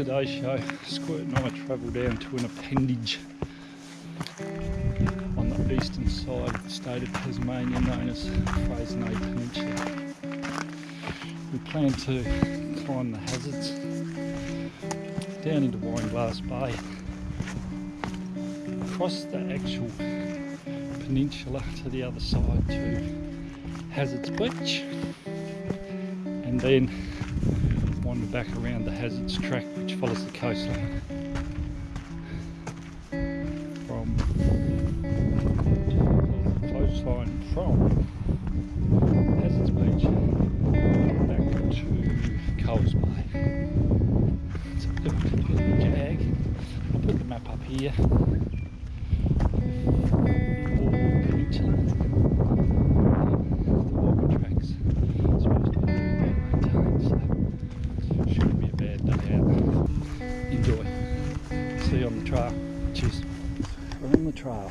today's show, Squirt and I travel down to an appendage on the eastern side of the state of Tasmania known as Freycinet Peninsula. We plan to climb the hazards down into Wineglass Bay, across the actual peninsula to the other side to Hazards Beach, and then wander back around the Hazards track which follows the coastline from Hazards Beach back to Coles Bay. It's a bit of a jag. I'll put the map up here. Peninsula. The walking tracks supposed to be very well maintained, so shouldn't be a bad day out. Enjoy. See you on the trail. Cheers. We're on the trail,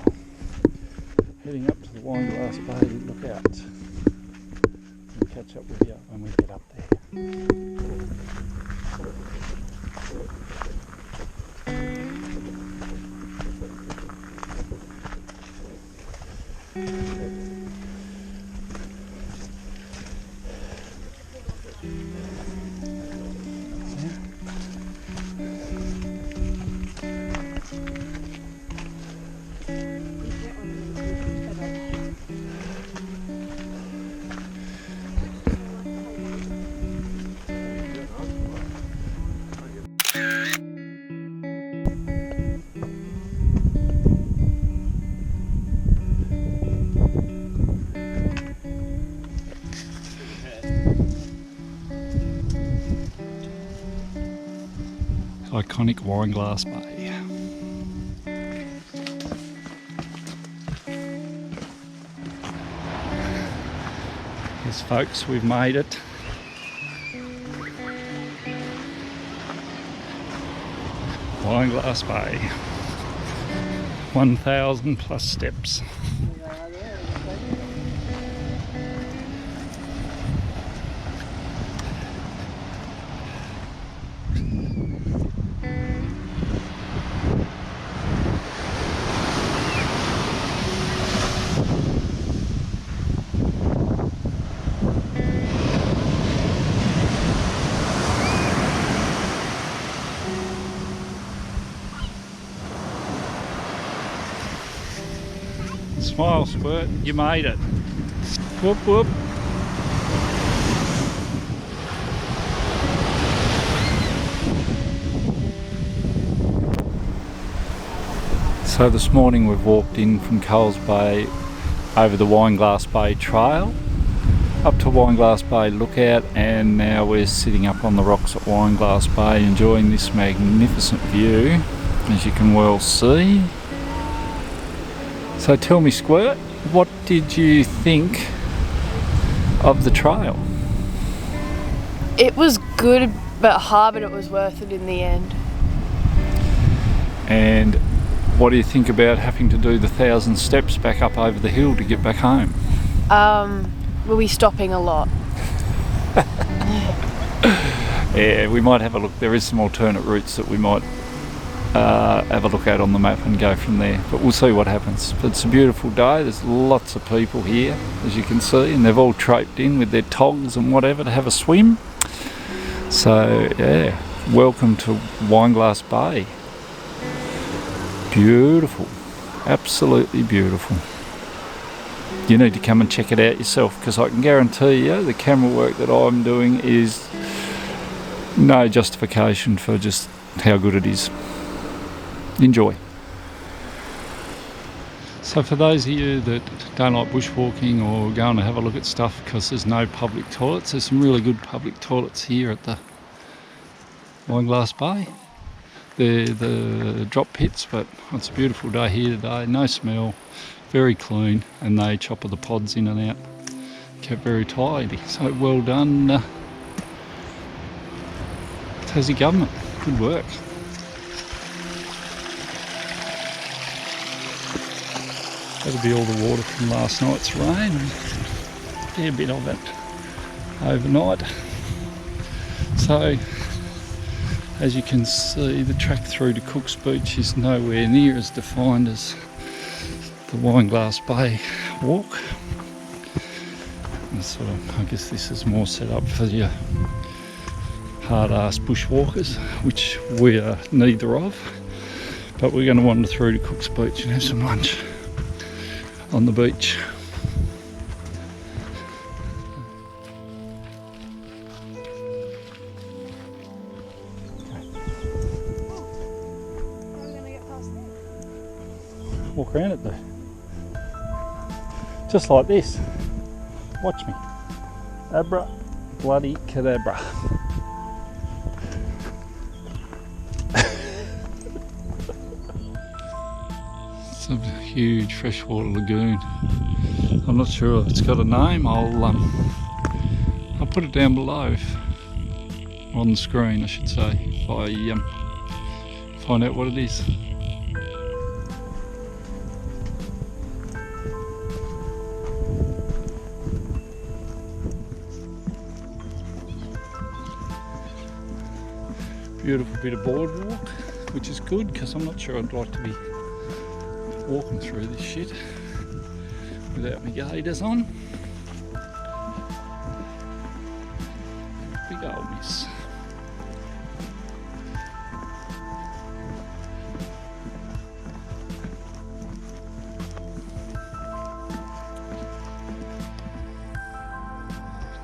heading up to the Wineglass Bay lookout. We'll catch up with you when we get up there. Iconic Wineglass Bay. Yes folks, we've made it. Wineglass Bay. 1,000 plus steps. Smile, Squirt, you made it. Whoop whoop. So this morning we've walked in from Coles Bay over the Wineglass Bay Trail up to Wineglass Bay Lookout, and now we're sitting up on the rocks at Wineglass Bay enjoying this magnificent view, as you can well see. So tell me, Squirt, what did you think of the trail? It was good but hard, but it was worth it in the end. And what do you think about having to do the 1,000 steps back up over the hill to get back home? We'll be stopping a lot. Yeah, we might have a look. There is some alternate routes that we might have a look at on the map and go from there, but we'll see what happens. But it's a beautiful day. There's lots of people here, as you can see, and they've all traipsed in with their togs and whatever to have a swim. So yeah, welcome to Wineglass Bay. Beautiful, absolutely beautiful. You need to come and check it out yourself, because I can guarantee you the camera work that I'm doing is no justification for just how good it is. Enjoy. So for those of you that don't like bushwalking or going to have a look at stuff because there's no public toilets, there's some really good public toilets here at the Wineglass Bay. They're the drop pits, but it's a beautiful day here today, no smell, very clean, and they chopper the pods in and out. Kept very tidy, so well done Tassie government, good work. That'll be all the water from last night's rain, and a fair bit of it overnight. So As you can see, the track through to Cook's Beach is nowhere near as defined as the Wineglass Bay walk. And sort of, I guess this is more set up for your hard-ass bushwalkers, which we are neither of. But we're going to wander through to Cook's Beach and have some lunch on the beach. Walk around it though. Just like this. Watch me. Abra bloody cadabra. It's a huge freshwater lagoon. I'm not sure if it's got a name. I'll put it down below on the screen, I should say, if I find out what it is. Beautiful bit of boardwalk, which is good because I'm not sure I'd like to be walking through this shit without my gaiters on. Big old miss.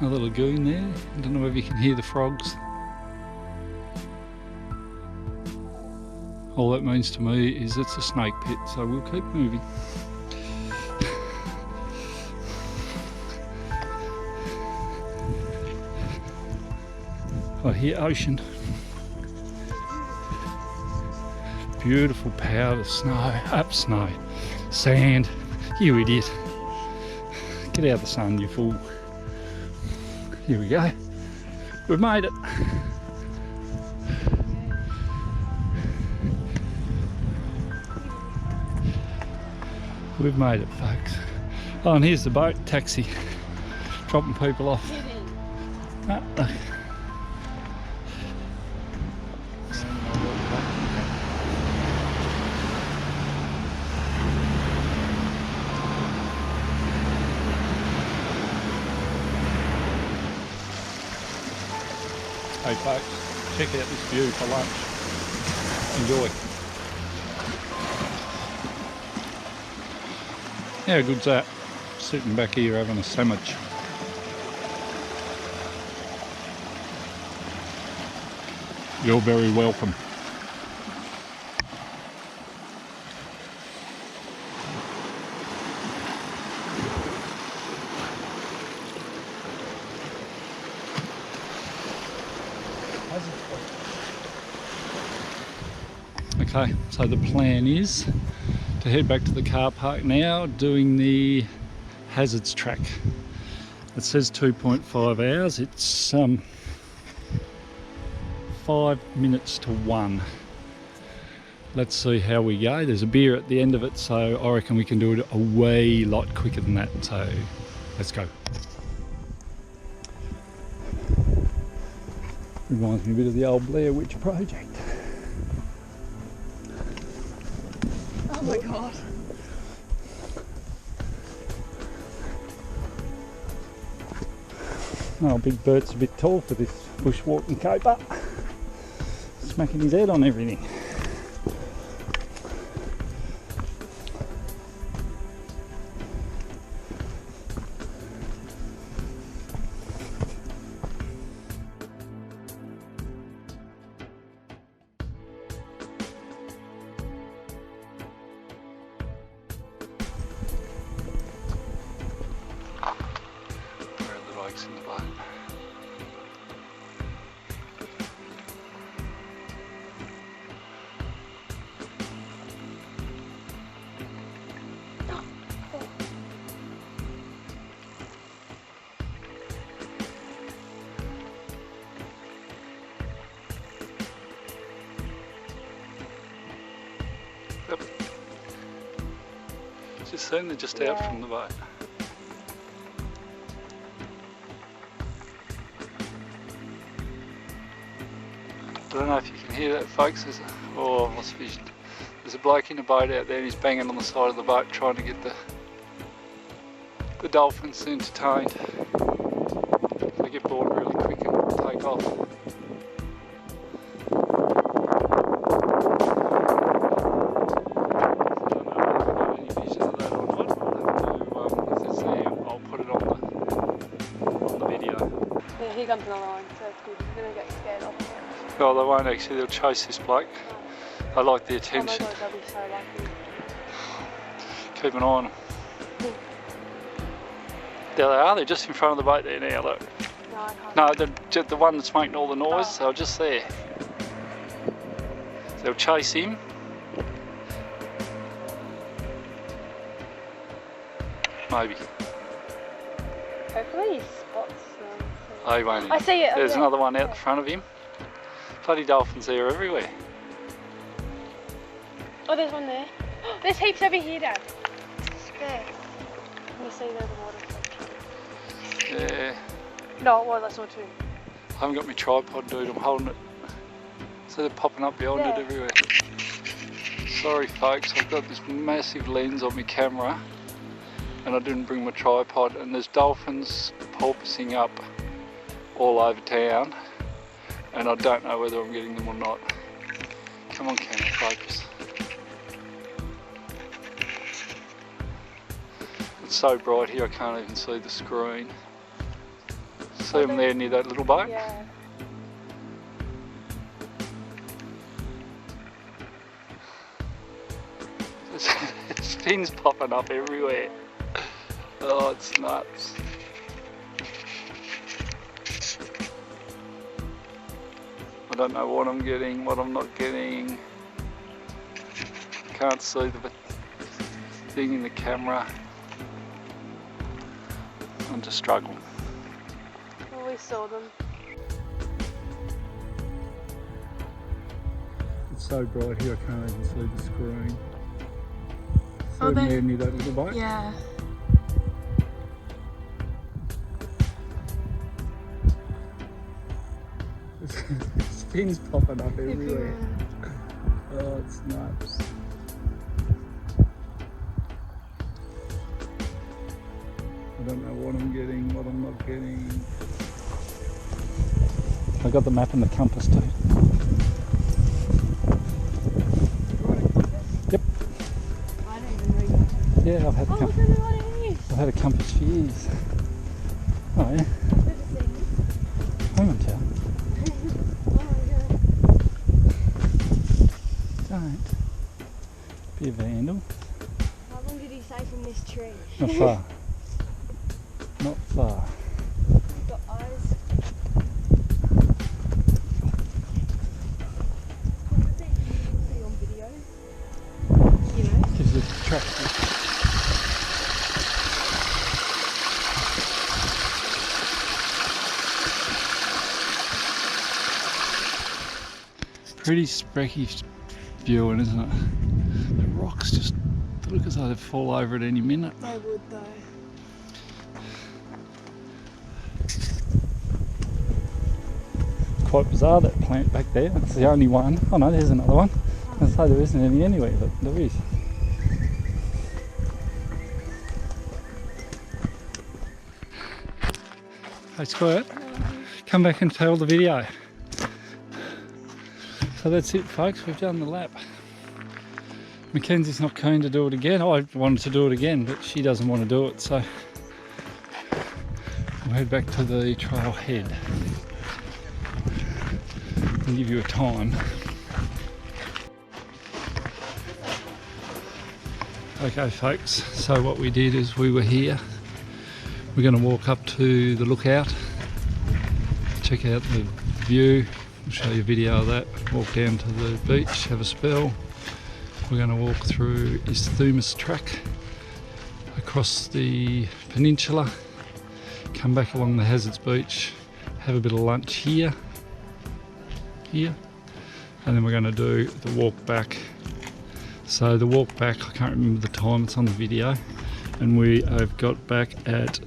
Another lagoon there. I don't know if you can hear the frogs. All that means to me is it's a snake pit, so we'll keep moving. I hear ocean. Beautiful powder snow, sand. You idiot. Get out of the sun, you fool. Here we go. We've made it. We've made it, folks. Oh, and here's the boat taxi, dropping people off. Ah, look. Hey folks, check out this view for lunch. Enjoy. How good's that? Sitting back here having a sandwich. You're very welcome. Okay, so the plan is to head back to the car park now, doing the hazards track. It says 2.5 hours. It's 5 minutes to 1. Let's see how we go. There's a beer at the end of it, so I reckon we can do it a way lot quicker than that. So let's go. Reminds me a bit of the old Blair Witch Project. Oh my god. Oh, Big Bert's a bit tall for this bushwalking caper. Smacking his head on everything. In the boat. Yep. Just saying they're just out from the boat. I don't know if you can hear that, folks? Oh, I lost vision. There's a bloke in a boat out there and he's banging on the side of the boat trying to get the dolphins entertained. They get bored really quick and take off. Here comes another one, so it's good. He's going to get scared off now. Oh, they won't actually, they'll chase this bloke. I like the attention. Oh my god, they'll be so lucky. Keep an eye on them. There they are, they're just in front of the boat there now, look. No, I can't. No, the one that's making all the noise, they're just there. They'll chase him. Maybe. Hopefully he spots them. Oh, he won't. I see it. There's another one out the front of him. Bloody dolphins there everywhere. Oh, there's one there. There's heaps over here, Dad. There. Can you see there the water? Yeah. No, well, I saw two. I haven't got my tripod, dude. I'm holding it. So they're popping up behind it everywhere. Sorry, folks. I've got this massive lens on my camera, and I didn't bring my tripod. And there's dolphins porpoising up all over town, and I don't know whether I'm getting them or not. Come on, camera, focus. It's so bright here I can't even see the screen. See them there near that little boat? Yeah. There's fins popping up everywhere. Oh, it's nuts. I don't know what I'm getting, what I'm not getting. Can't see the thing in the camera. I'm just struggling. Well, we saw them. It's so bright here I can't even see the screen. Oh, So there near that little boat? Yeah. There's fins popping up everywhere. Oh, it's nuts. I don't know what I'm getting, what I'm not getting. I got the map and the compass too. Yep. I don't even read that. Yeah, I've had Oh, look at the one it is. I've had a compass for years. Oh yeah. Hang on, Joe. Don't be a vandal. How long did he say from this tree? Not far. Not far. You've got eyes. See on video. You know? Gives you track. Pretty sprecky viewing, isn't it? The rocks just look as though they'd fall over at any minute. They would though. Quite bizarre, that plant back there. It's the only one. Oh no, there's another one. I say there isn't any anywhere, but there is. Hey Squirt, come back and tell the video. So that's it, folks, we've done the lap. Mackenzie's not keen to do it again. I wanted to do it again, but she doesn't want to do it, so we'll head back to the trailhead and give you a time. Okay folks, so what we did is we were here. We're going to walk up to the lookout, check out the view. I'll show you a video of that. Walk down to the beach, have a spell. We're going to walk through Isthmus Track across the peninsula, come back along the Hazards Beach, have a bit of lunch here, and then we're going to do the walk back. So the walk back, I can't remember the time, it's on the video, and we have got back at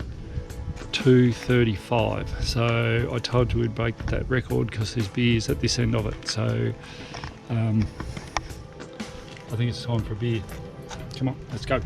2:35. So I told you we'd break that record because there's beers at this end of it. So I think it's time for a beer. Come on, let's go.